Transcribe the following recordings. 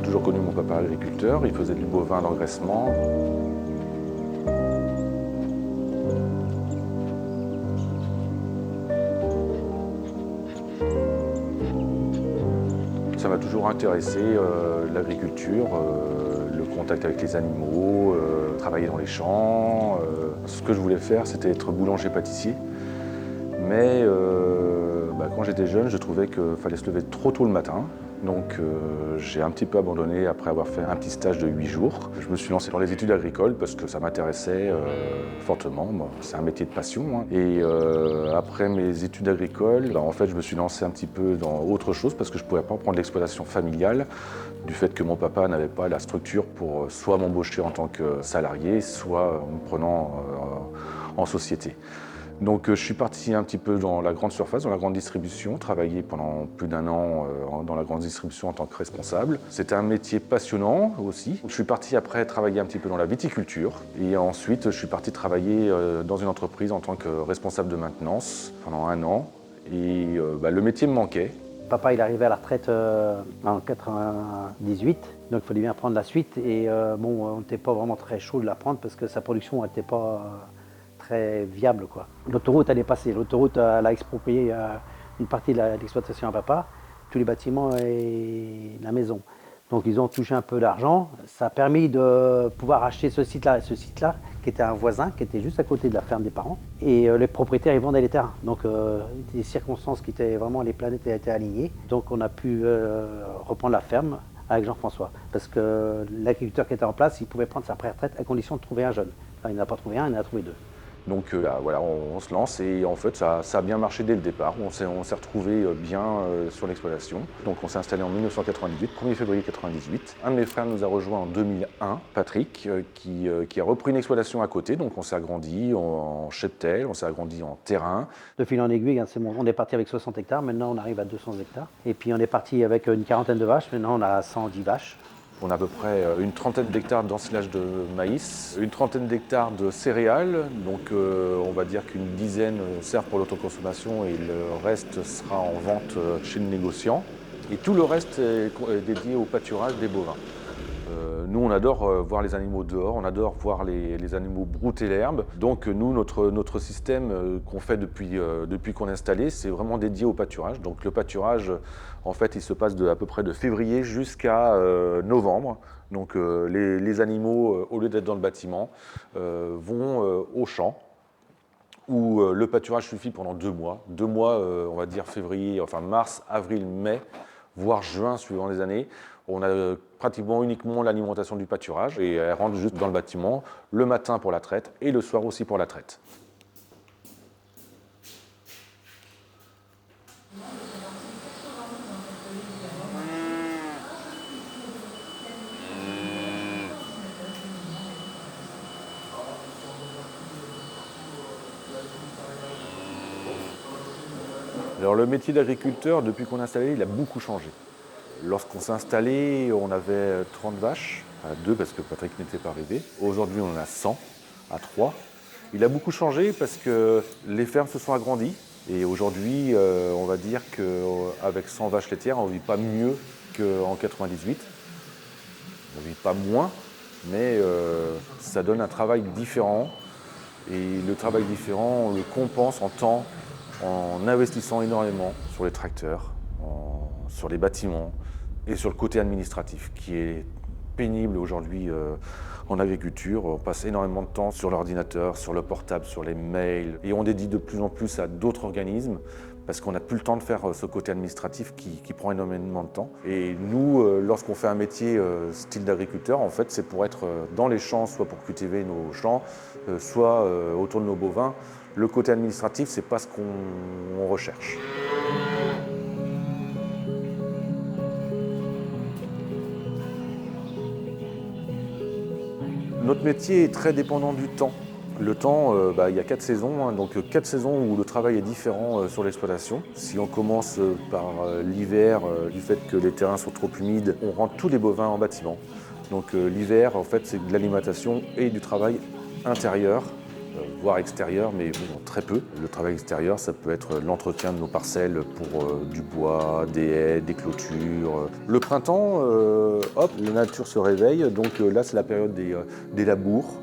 toujours connu mon papa agriculteur, il faisait du bovin d'engraissement. Ça m'a toujours intéressé, l'agriculture, le contact avec les animaux, travailler dans les champs. Ce que je voulais faire, c'était être boulanger-pâtissier. Mais quand j'étais jeune, je trouvais qu'il fallait se lever trop tôt le matin. Donc j'ai un petit peu abandonné après avoir fait un petit stage de 8 jours. Je me suis lancé dans les études agricoles parce que ça m'intéressait fortement. Bon, c'est un métier de passion, hein. Et après mes études agricoles, en fait, je me suis lancé un petit peu dans autre chose parce que je ne pouvais pas prendre l'exploitation familiale du fait que mon papa n'avait pas la structure pour soit m'embaucher en tant que salarié, soit en me prenant en société. Donc je suis parti un petit peu dans la grande surface, dans la grande distribution, travaillé pendant plus d'1 an dans la grande distribution en tant que responsable. C'était un métier passionnant aussi. Je suis parti après travailler un petit peu dans la viticulture et ensuite je suis parti travailler dans une entreprise en tant que responsable de maintenance pendant 1 an et le métier me manquait. Papa il est arrivé à la retraite en 98, donc il fallait bien prendre la suite et on n'était pas vraiment très chaud de la prendre parce que sa production n'était pas très viable, quoi. L'autoroute elle est passée, l'autoroute elle a exproprié une partie de l'exploitation à papa, tous les bâtiments et la maison. Donc ils ont touché un peu d'argent, ça a permis de pouvoir acheter ce site-là qui était un voisin, qui était juste à côté de la ferme des parents. Et les propriétaires ils vendaient les terrains, donc des circonstances qui étaient vraiment, les planètes étaient alignées. Donc on a pu reprendre la ferme avec Jean-François, parce que l'agriculteur qui était en place, il pouvait prendre sa pré-retraite à condition de trouver un jeune. Enfin, il n'en a pas trouvé un, il en a trouvé 2. Donc voilà, on se lance et en fait ça a bien marché dès le départ. On s'est retrouvé bien sur l'exploitation. Donc on s'est installé en 1998, 1er février 1998. Un de mes frères nous a rejoint en 2001, Patrick, qui a repris une exploitation à côté. Donc on s'est agrandi en cheptel, on s'est agrandi en terrain. De fil en aiguille, c'est bon. On est parti avec 60 hectares, maintenant on arrive à 200 hectares. Et puis on est parti avec une quarantaine de vaches, maintenant on a 110 vaches. On a à peu près une trentaine d'hectares d'ensilage de maïs, une trentaine d'hectares de céréales, donc on va dire qu'une dizaine servent pour l'autoconsommation et le reste sera en vente chez le négociant. Et tout le reste est dédié au pâturage des bovins. Nous, on adore voir les animaux dehors, on adore voir les animaux brouter l'herbe. Donc nous, notre système qu'on fait depuis qu'on est installé, c'est vraiment dédié au pâturage. Donc le pâturage, en fait, il se passe à peu près de février jusqu'à novembre. Donc les animaux, au lieu d'être dans le bâtiment, vont au champ, où le pâturage suffit pendant 2 mois. 2 mois, on va dire février, enfin mars, avril, mai, voire juin, suivant les années. On a pratiquement uniquement l'alimentation du pâturage et elle rentre juste dans le bâtiment le matin pour la traite et le soir aussi pour la traite. Alors le métier d'agriculteur, depuis qu'on est installé, il a beaucoup changé. Lorsqu'on s'est installé, on avait 30 vaches, à 2 parce que Patrick n'était pas arrivé. Aujourd'hui, on en a 100, à 3. Il a beaucoup changé parce que les fermes se sont agrandies. Et aujourd'hui, on va dire qu'avec 100 vaches laitières, on ne vit pas mieux qu'en 98. On ne vit pas moins, mais ça donne un travail différent. Et le travail différent, on le compense en temps, en investissant énormément sur les tracteurs, sur les bâtiments et sur le côté administratif qui est pénible aujourd'hui en agriculture. On passe énormément de temps sur l'ordinateur, sur le portable, sur les mails et on dédie de plus en plus à d'autres organismes parce qu'on n'a plus le temps de faire ce côté administratif qui prend énormément de temps. Et nous, lorsqu'on fait un métier style d'agriculteur, en fait, c'est pour être dans les champs, soit pour cultiver nos champs, soit autour de nos bovins. Le côté administratif, c'est pas ce qu'on recherche. Notre métier est très dépendant du temps. Le temps, il y a 4 saisons, hein, donc 4 saisons où le travail est différent sur l'exploitation. Si on commence par l'hiver, du fait que les terrains sont trop humides, on rentre tous les bovins en bâtiment. Donc l'hiver, en fait, c'est de l'alimentation et du travail intérieur voire extérieur, mais bon, très peu. Le travail extérieur, ça peut être l'entretien de nos parcelles pour du bois, des haies, des clôtures. Le printemps, hop, la nature se réveille, donc là c'est la période des labours.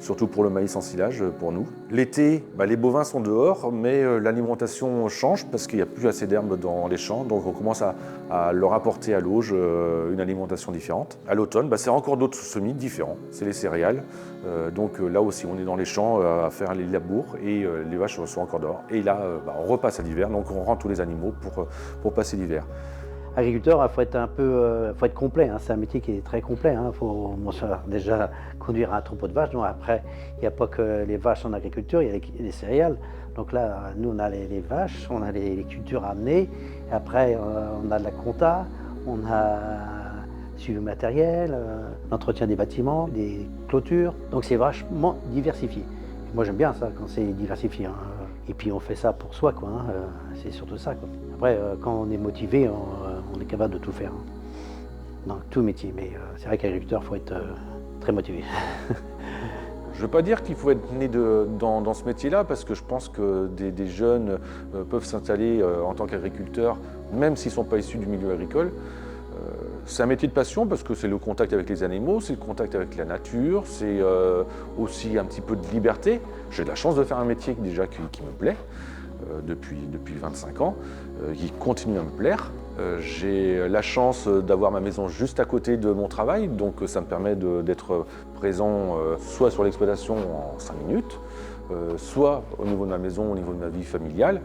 Surtout pour le maïs en silage, pour nous. L'été, les bovins sont dehors, mais l'alimentation change parce qu'il n'y a plus assez d'herbe dans les champs, donc on commence à leur apporter à l'auge une alimentation différente. À l'automne, c'est encore d'autres semis différents, c'est les céréales. Donc là aussi, on est dans les champs à faire les labours et les vaches sont encore dehors. Et là, on repasse à l'hiver, donc on rend tous les animaux pour passer l'hiver. Agriculteur, il faut être complet, hein. C'est un métier qui est très complet. Il faut déjà conduire un troupeau de vaches. Donc après, il n'y a pas que les vaches en agriculture, il y a les céréales. Donc là, nous, on a les vaches, on a les cultures à amener. Et après, on a de la compta, on a suivi matériel, l'entretien des bâtiments, des clôtures. Donc c'est vachement diversifié. Moi, j'aime bien ça quand c'est diversifié, hein. Et puis on fait ça pour soi, quoi, hein. C'est surtout ça, quoi. Après, quand on est motivé, on est capable de tout faire, hein. Dans tout métier, mais c'est vrai qu'agriculteur, il faut être très motivé. Je ne veux pas dire qu'il faut être né dans ce métier-là, parce que je pense que des jeunes peuvent s'installer en tant qu'agriculteurs, même s'ils ne sont pas issus du milieu agricole. C'est un métier de passion parce que c'est le contact avec les animaux, c'est le contact avec la nature, c'est aussi un petit peu de liberté. J'ai de la chance de faire un métier déjà qui me plaît depuis 25 ans, qui continue à me plaire. J'ai la chance d'avoir ma maison juste à côté de mon travail, donc ça me permet d'être présent soit sur l'exploitation en 5 minutes, soit au niveau de ma maison, au niveau de ma vie familiale,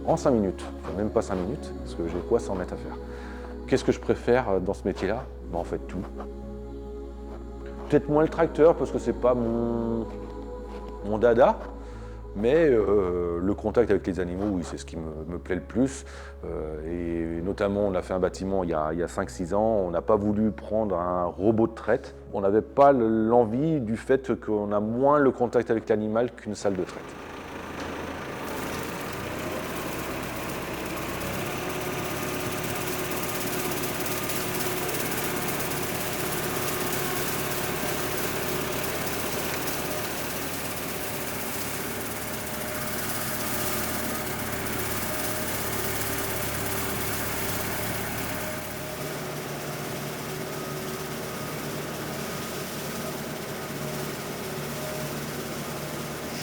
en 5 minutes. Enfin, même pas 5 minutes, parce que j'ai quoi 100 mètres à faire. Qu'est-ce que je préfère dans ce métier-là? En fait, tout. Peut-être moins le tracteur, parce que c'est pas mon dada, mais le contact avec les animaux, oui, c'est ce qui me plaît le plus. Et notamment, on a fait un bâtiment il y a 5-6 ans, on n'a pas voulu prendre un robot de traite. On n'avait pas l'envie du fait qu'on a moins le contact avec l'animal qu'une salle de traite.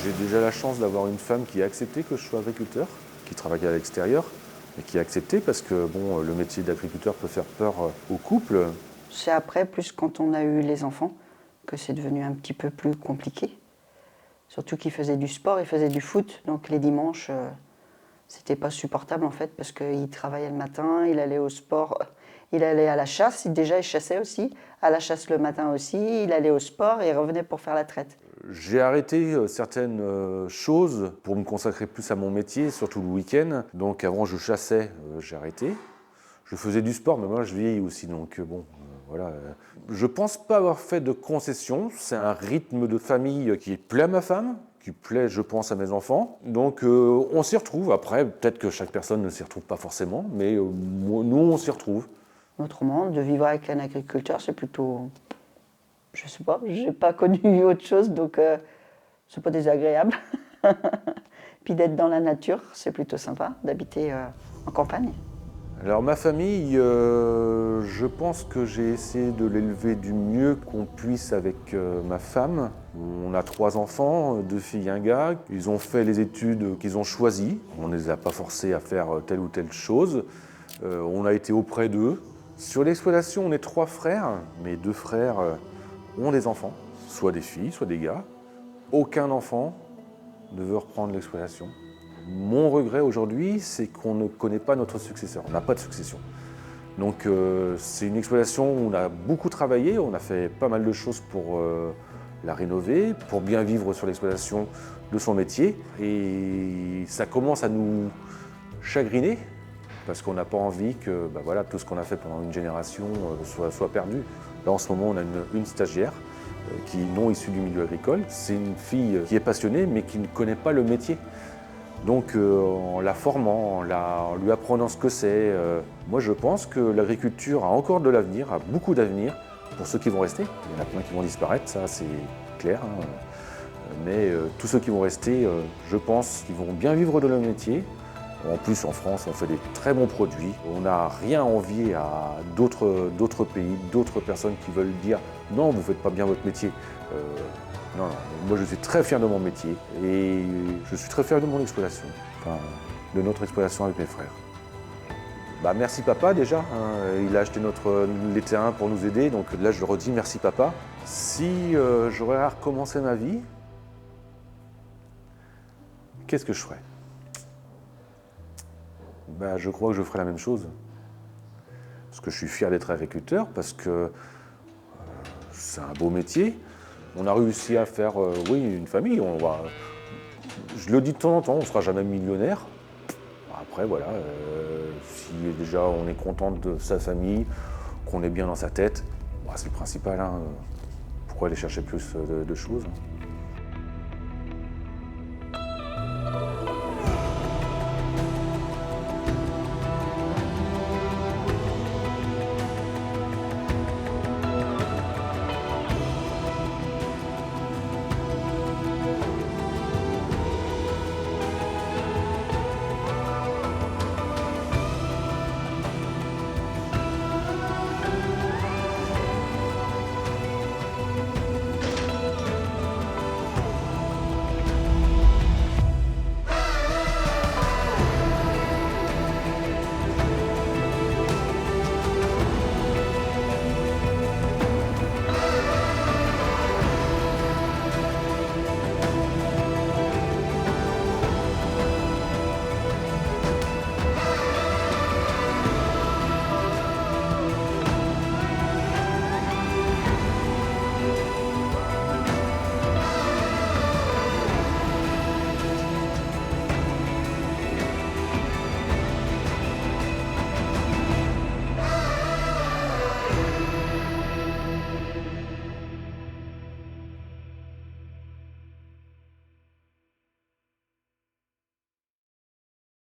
J'ai déjà la chance d'avoir une femme qui a accepté que je sois agriculteur, qui travaille à l'extérieur, mais qui a accepté parce que bon, le métier d'agriculteur peut faire peur aux couples. C'est après, plus quand on a eu les enfants, que c'est devenu un petit peu plus compliqué. Surtout qu'il faisait du sport, il faisait du foot, donc les dimanches, c'était pas supportable en fait, parce qu'il travaillait le matin, il allait au sport, il allait à la chasse, déjà il chassait aussi, à la chasse le matin aussi, il allait au sport et il revenait pour faire la traite. J'ai arrêté certaines choses pour me consacrer plus à mon métier, surtout le week-end. Donc avant je chassais, j'ai arrêté. Je faisais du sport, mais moi je vieillis aussi, donc bon, voilà. Je pense pas avoir fait de concessions, c'est un rythme de famille qui plaît à ma femme, qui plaît, je pense, à mes enfants. Donc on s'y retrouve. Après, peut-être que chaque personne ne s'y retrouve pas forcément, mais nous on s'y retrouve. Autrement, de vivre avec un agriculteur, c'est plutôt... Je sais pas, j'ai pas connu autre chose, donc c'est pas désagréable. Puis d'être dans la nature, c'est plutôt sympa, d'habiter en campagne. Alors ma famille, je pense que j'ai essayé de l'élever du mieux qu'on puisse avec ma femme. On a 3 enfants, 2 filles et un gars. Ils ont fait les études qu'ils ont choisies. On ne les a pas forcés à faire telle ou telle chose. On a été auprès d'eux. Sur l'exploitation, on est 3 frères. Mes 2 frères ont des enfants, soit des filles, soit des gars. Aucun enfant ne veut reprendre l'exploitation. Mon regret aujourd'hui, c'est qu'on ne connaît pas notre successeur. On n'a pas de succession. Donc c'est une exploitation où on a beaucoup travaillé, on a fait pas mal de choses pour la rénover, pour bien vivre sur l'exploitation de son métier. Et ça commence à nous chagriner, parce qu'on n'a pas envie que voilà, tout ce qu'on a fait pendant une génération soit perdu. Là, en ce moment, on a une stagiaire qui est non issue du milieu agricole. C'est une fille qui est passionnée, mais qui ne connaît pas le métier. Donc, en la formant, en lui apprenant ce que c'est, moi, je pense que l'agriculture a encore de l'avenir, a beaucoup d'avenir pour ceux qui vont rester. Il y en a plein qui vont disparaître, ça, c'est clair, hein. Mais tous ceux qui vont rester, je pense qu'ils vont bien vivre de leur métier. En plus, en France, on fait des très bons produits. On n'a rien à envier à d'autres pays, d'autres personnes qui veulent dire « Non, vous ne faites pas bien votre métier ». Non, moi je suis très fier de mon métier et je suis très fier de mon exploitation, enfin, de notre exploitation avec mes frères. Bah, merci papa déjà, hein. Il a acheté les terrains pour nous aider, donc là je le redis, merci papa. Si j'aurais à recommencer ma vie, qu'est-ce que je ferais? Bah, je crois que je ferais la même chose. Parce que je suis fier d'être agriculteur, parce que c'est un beau métier. On a réussi à faire, oui, une famille. Je le dis de temps en temps, on ne sera jamais millionnaire. Après, voilà, si déjà on est content de sa famille, qu'on est bien dans sa tête, bah, c'est le principal. Hein. Pourquoi aller chercher plus de choses, hein.